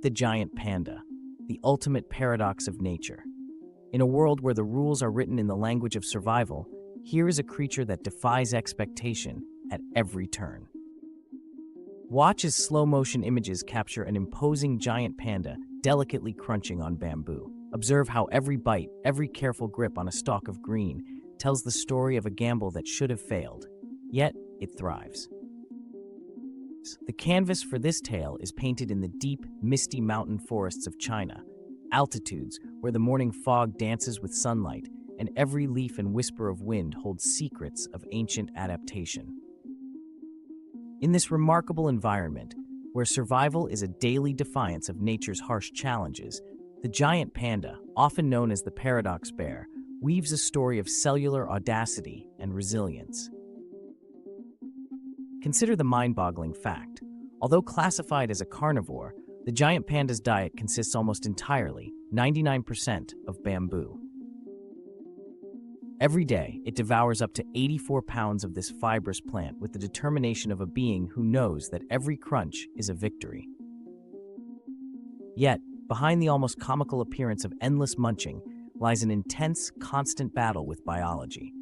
Meet the giant panda, the ultimate paradox of nature. In a world where the rules are written in the language of survival, here is a creature that defies expectation at every turn. Watch as slow-motion images capture an imposing giant panda delicately crunching on bamboo. Observe how every bite, every careful grip on a stalk of green tells the story of a gamble that should have failed, yet it thrives. The canvas for this tale is painted in the deep, misty mountain forests of China, altitudes where the morning fog dances with sunlight and every leaf and whisper of wind holds secrets of ancient adaptation. In this remarkable environment, where survival is a daily defiance of nature's harsh challenges, the giant panda, often known as the paradox bear, weaves a story of cellular audacity and resilience. Consider the mind-boggling fact. Although classified as a carnivore, the giant panda's diet consists almost entirely, 99%, of bamboo. Every day, it devours up to 84 pounds of this fibrous plant with the determination of a being who knows that every crunch is a victory. Yet, behind the almost comical appearance of endless munching lies an intense, constant battle with biology.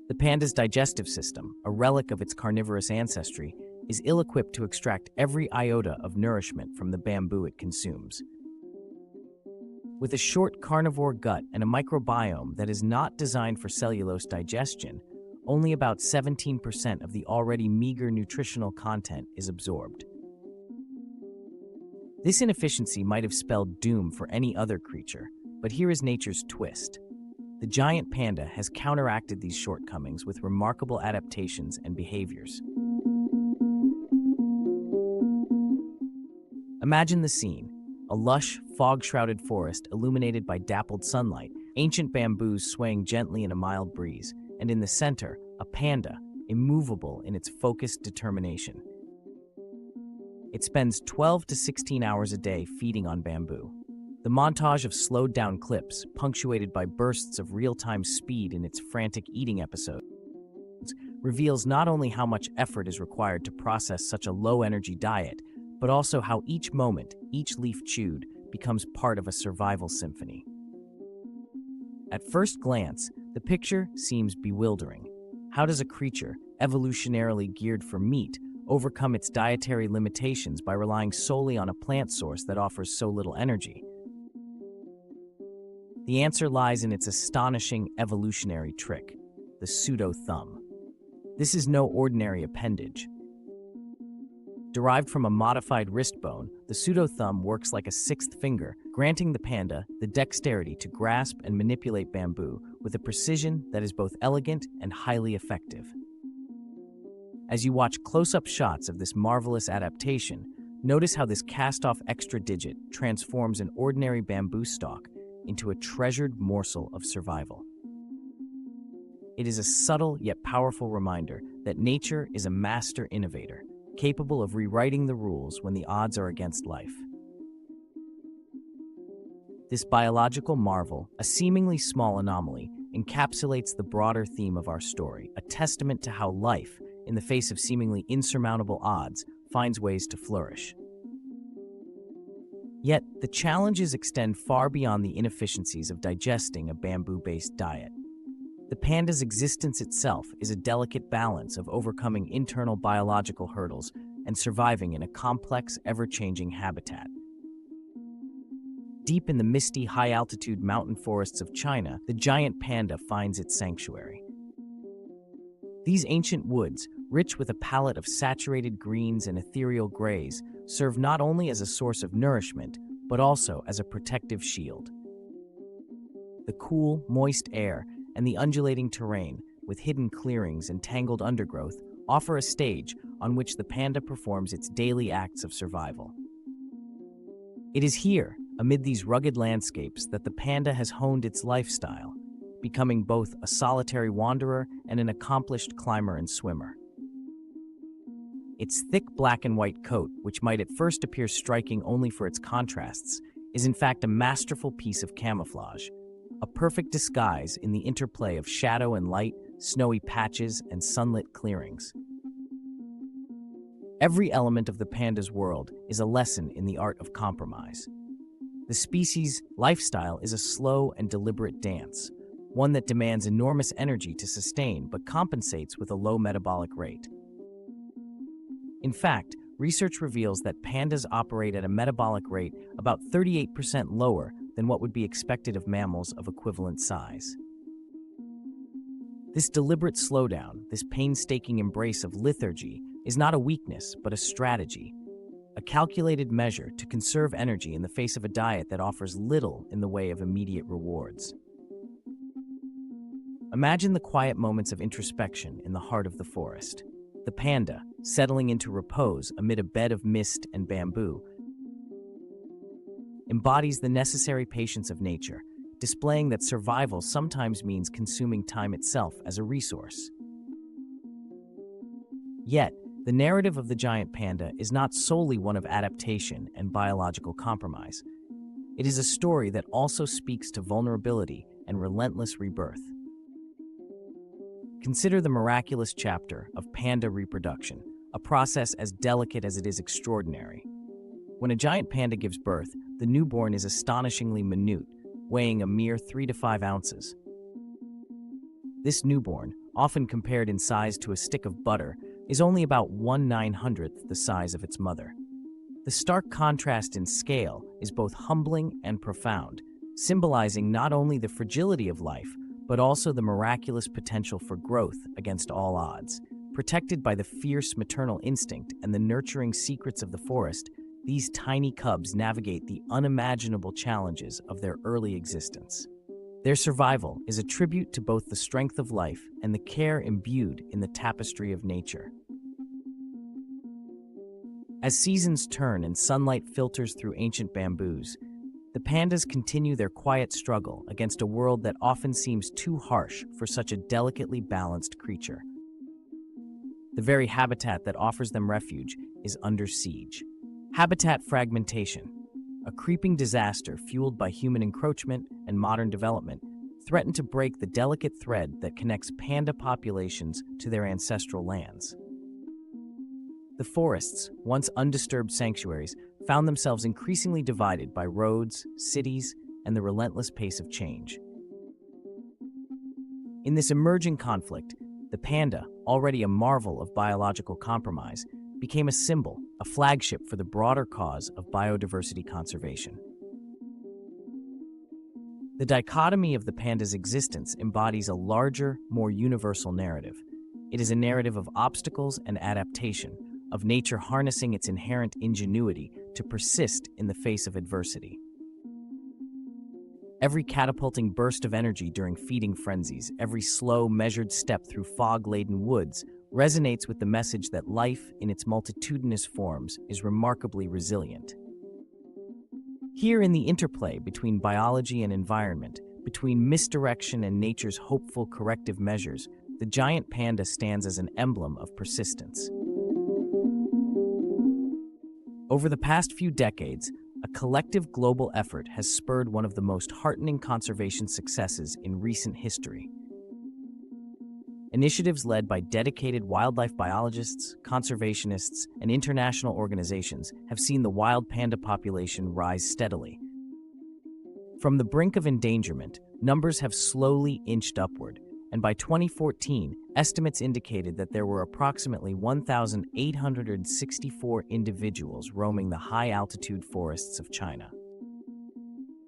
The panda's digestive system, a relic of its carnivorous ancestry, is ill-equipped to extract every iota of nourishment from the bamboo it consumes. With a short carnivore gut and a microbiome that is not designed for cellulose digestion, only about 17% of the already meager nutritional content is absorbed. This inefficiency might have spelled doom for any other creature, but here is nature's twist. The giant panda has counteracted these shortcomings with remarkable adaptations and behaviors. Imagine the scene. A lush, fog-shrouded forest illuminated by dappled sunlight, ancient bamboos swaying gently in a mild breeze, and in the center, a panda, immovable in its focused determination. It spends 12 to 16 hours a day feeding on bamboo. The montage of slowed-down clips, punctuated by bursts of real-time speed in its frantic eating episodes, reveals not only how much effort is required to process such a low-energy diet, but also how each moment, each leaf chewed, becomes part of a survival symphony. At first glance, the picture seems bewildering. How does a creature, evolutionarily geared for meat, overcome its dietary limitations by relying solely on a plant source that offers so little energy? The answer lies in its astonishing evolutionary trick, the pseudo-thumb. This is no ordinary appendage. Derived from a modified wrist bone, the pseudo-thumb works like a sixth finger, granting the panda the dexterity to grasp and manipulate bamboo with a precision that is both elegant and highly effective. As you watch close-up shots of this marvelous adaptation, notice how this cast-off extra digit transforms an ordinary bamboo stalk into a treasured morsel of survival. It is a subtle yet powerful reminder that nature is a master innovator, capable of rewriting the rules when the odds are against life. This biological marvel, a seemingly small anomaly, encapsulates the broader theme of our story, a testament to how life, in the face of seemingly insurmountable odds, finds ways to flourish. Yet, the challenges extend far beyond the inefficiencies of digesting a bamboo-based diet. The panda's existence itself is a delicate balance of overcoming internal biological hurdles and surviving in a complex, ever-changing habitat. Deep in the misty, high-altitude mountain forests of China, the giant panda finds its sanctuary. These ancient woods, rich with a palette of saturated greens and ethereal grays, serve not only as a source of nourishment, but also as a protective shield. The cool, moist air and the undulating terrain, with hidden clearings and tangled undergrowth, offer a stage on which the panda performs its daily acts of survival. It is here, amid these rugged landscapes, that the panda has honed its lifestyle, becoming both a solitary wanderer and an accomplished climber and swimmer. Its thick black and white coat, which might at first appear striking only for its contrasts, is in fact a masterful piece of camouflage, a perfect disguise in the interplay of shadow and light, snowy patches, and sunlit clearings. Every element of the panda's world is a lesson in the art of compromise. The species' lifestyle is a slow and deliberate dance, one that demands enormous energy to sustain but compensates with a low metabolic rate. In fact, research reveals that pandas operate at a metabolic rate about 38% lower than what would be expected of mammals of equivalent size. This deliberate slowdown, this painstaking embrace of lethargy, is not a weakness but a strategy, a calculated measure to conserve energy in the face of a diet that offers little in the way of immediate rewards. Imagine the quiet moments of introspection in the heart of the forest. The panda, settling into repose amid a bed of mist and bamboo, embodies the necessary patience of nature, displaying that survival sometimes means consuming time itself as a resource. Yet, the narrative of the giant panda is not solely one of adaptation and biological compromise. It is a story that also speaks to vulnerability and relentless rebirth. Consider the miraculous chapter of panda reproduction, a process as delicate as it is extraordinary. When a giant panda gives birth, the newborn is astonishingly minute, weighing a mere 3 to 5 ounces. This newborn, often compared in size to a stick of butter, is only about 1/900th the size of its mother. The stark contrast in scale is both humbling and profound, symbolizing not only the fragility of life, but also the miraculous potential for growth against all odds. Protected by the fierce maternal instinct and the nurturing secrets of the forest, these tiny cubs navigate the unimaginable challenges of their early existence. Their survival is a tribute to both the strength of life and the care imbued in the tapestry of nature. As seasons turn and sunlight filters through ancient bamboos, the pandas continue their quiet struggle against a world that often seems too harsh for such a delicately balanced creature. The very habitat that offers them refuge is under siege. Habitat fragmentation, a creeping disaster fueled by human encroachment and modern development, threaten to break the delicate thread that connects panda populations to their ancestral lands. The forests, once undisturbed sanctuaries, found themselves increasingly divided by roads, cities, and the relentless pace of change. In this emerging conflict, the panda, already a marvel of biological compromise, became a symbol, a flagship for the broader cause of biodiversity conservation. The dichotomy of the panda's existence embodies a larger, more universal narrative. It is a narrative of obstacles and adaptation, of nature harnessing its inherent ingenuity to persist in the face of adversity. Every catapulting burst of energy during feeding frenzies, every slow, measured step through fog-laden woods, resonates with the message that life, in its multitudinous forms, is remarkably resilient. Here, in the interplay between biology and environment, between misdirection and nature's hopeful corrective measures, the giant panda stands as an emblem of persistence. Over the past few decades, a collective global effort has spurred one of the most heartening conservation successes in recent history. Initiatives led by dedicated wildlife biologists, conservationists, and international organizations have seen the wild panda population rise steadily. From the brink of endangerment, numbers have slowly inched upward, and by 2014, estimates indicated that there were approximately 1,864 individuals roaming the high-altitude forests of China.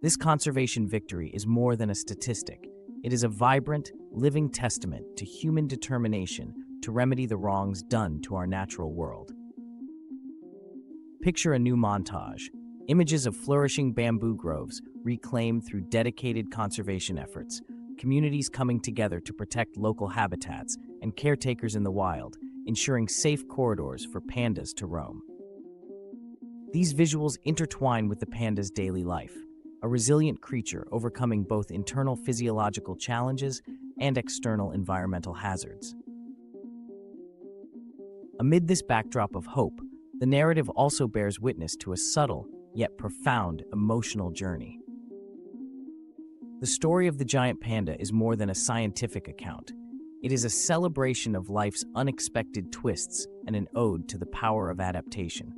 This conservation victory is more than a statistic. It is a vibrant, living testament to human determination to remedy the wrongs done to our natural world. Picture a new montage, images of flourishing bamboo groves reclaimed through dedicated conservation efforts, communities coming together to protect local habitats, and caretakers in the wild, ensuring safe corridors for pandas to roam. These visuals intertwine with the panda's daily life, a resilient creature overcoming both internal physiological challenges and external environmental hazards. Amid this backdrop of hope, the narrative also bears witness to a subtle, yet profound, emotional journey. The story of the giant panda is more than a scientific account. It is a celebration of life's unexpected twists and an ode to the power of adaptation.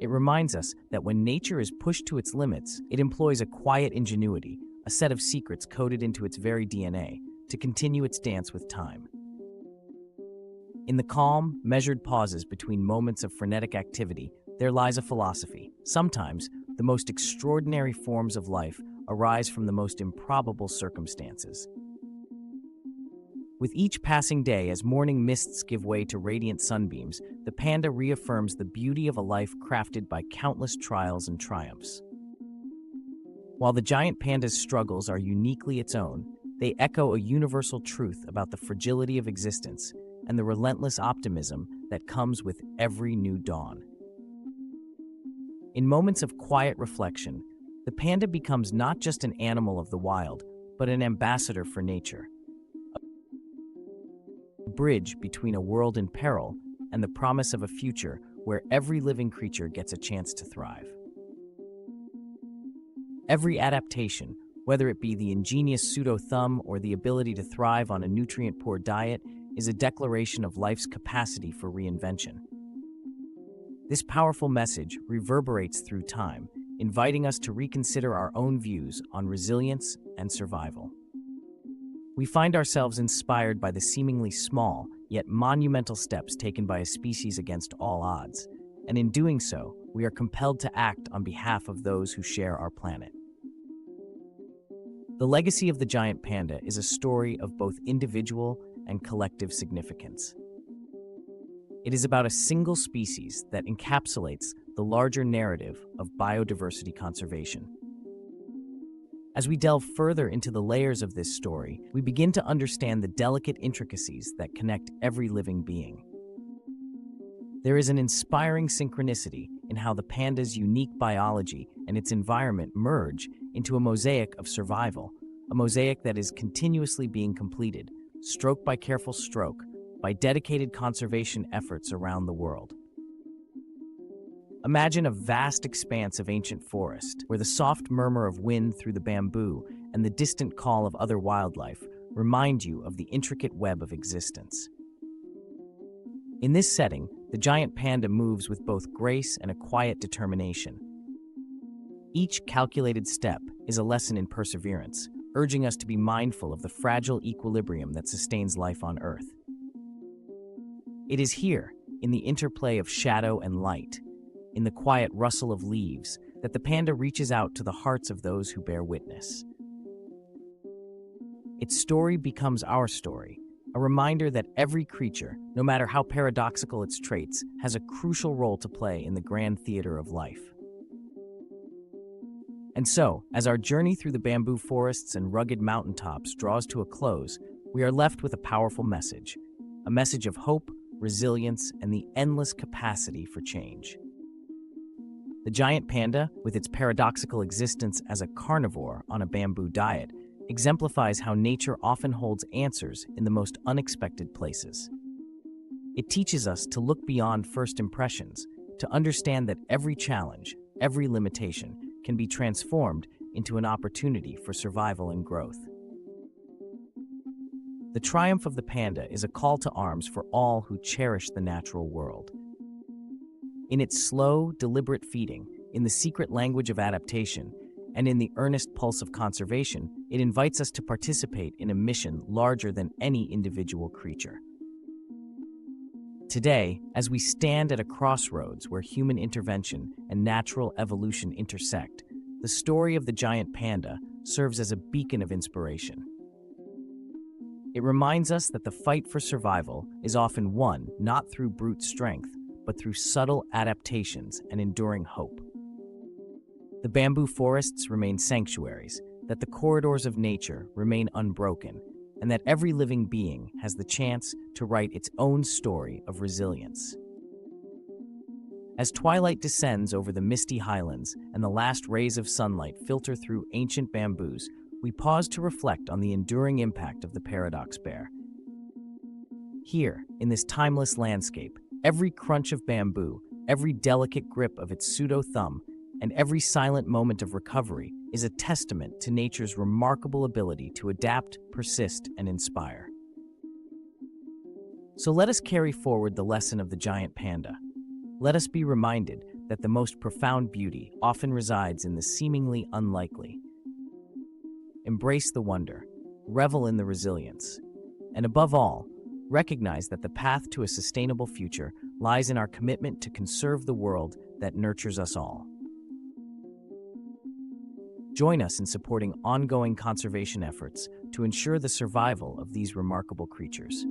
It reminds us that when nature is pushed to its limits, it employs a quiet ingenuity, a set of secrets coded into its very DNA, to continue its dance with time. In the calm, measured pauses between moments of frenetic activity, there lies a philosophy. Sometimes, the most extraordinary forms of life arise from the most improbable circumstances. With each passing day, as morning mists give way to radiant sunbeams, the panda reaffirms the beauty of a life crafted by countless trials and triumphs. While the giant panda's struggles are uniquely its own, they echo a universal truth about the fragility of existence and the relentless optimism that comes with every new dawn. In moments of quiet reflection, the panda becomes not just an animal of the wild, but an ambassador for nature. A bridge between a world in peril and the promise of a future where every living creature gets a chance to thrive. Every adaptation, whether it be the ingenious pseudo-thumb or the ability to thrive on a nutrient-poor diet, is a declaration of life's capacity for reinvention. This powerful message reverberates through time, inviting us to reconsider our own views on resilience and survival. We find ourselves inspired by the seemingly small, yet monumental steps taken by a species against all odds, and in doing so, we are compelled to act on behalf of those who share our planet. The legacy of the giant panda is a story of both individual and collective significance. It is about a single species that encapsulates the larger narrative of biodiversity conservation. As we delve further into the layers of this story, we begin to understand the delicate intricacies that connect every living being. There is an inspiring synchronicity in how the panda's unique biology and its environment merge into a mosaic of survival, a mosaic that is continuously being completed, stroke by careful stroke, by dedicated conservation efforts around the world. Imagine a vast expanse of ancient forest, where the soft murmur of wind through the bamboo and the distant call of other wildlife remind you of the intricate web of existence. In this setting, the giant panda moves with both grace and a quiet determination. Each calculated step is a lesson in perseverance, urging us to be mindful of the fragile equilibrium that sustains life on Earth. It is here, in the interplay of shadow and light, in the quiet rustle of leaves, that the panda reaches out to the hearts of those who bear witness. Its story becomes our story, a reminder that every creature, no matter how paradoxical its traits, has a crucial role to play in the grand theater of life. And so, as our journey through the bamboo forests and rugged mountaintops draws to a close, we are left with a powerful message, a message of hope, resilience, and the endless capacity for change. The giant panda, with its paradoxical existence as a carnivore on a bamboo diet, exemplifies how nature often holds answers in the most unexpected places. It teaches us to look beyond first impressions, to understand that every challenge, every limitation, can be transformed into an opportunity for survival and growth. The triumph of the panda is a call to arms for all who cherish the natural world. In its slow, deliberate feeding, in the secret language of adaptation, and in the earnest pulse of conservation, it invites us to participate in a mission larger than any individual creature. Today, as we stand at a crossroads where human intervention and natural evolution intersect, the story of the giant panda serves as a beacon of inspiration. It reminds us that the fight for survival is often won not through brute strength, but through subtle adaptations and enduring hope. The bamboo forests remain sanctuaries, that the corridors of nature remain unbroken, and that every living being has the chance to write its own story of resilience. As twilight descends over the misty highlands and the last rays of sunlight filter through ancient bamboos, we pause to reflect on the enduring impact of the paradox bear. Here, in this timeless landscape, every crunch of bamboo, every delicate grip of its pseudo-thumb, and every silent moment of recovery is a testament to nature's remarkable ability to adapt, persist, and inspire. So let us carry forward the lesson of the giant panda. Let us be reminded that the most profound beauty often resides in the seemingly unlikely. Embrace the wonder, revel in the resilience, and above all, recognize that the path to a sustainable future lies in our commitment to conserve the world that nurtures us all. Join us in supporting ongoing conservation efforts to ensure the survival of these remarkable creatures.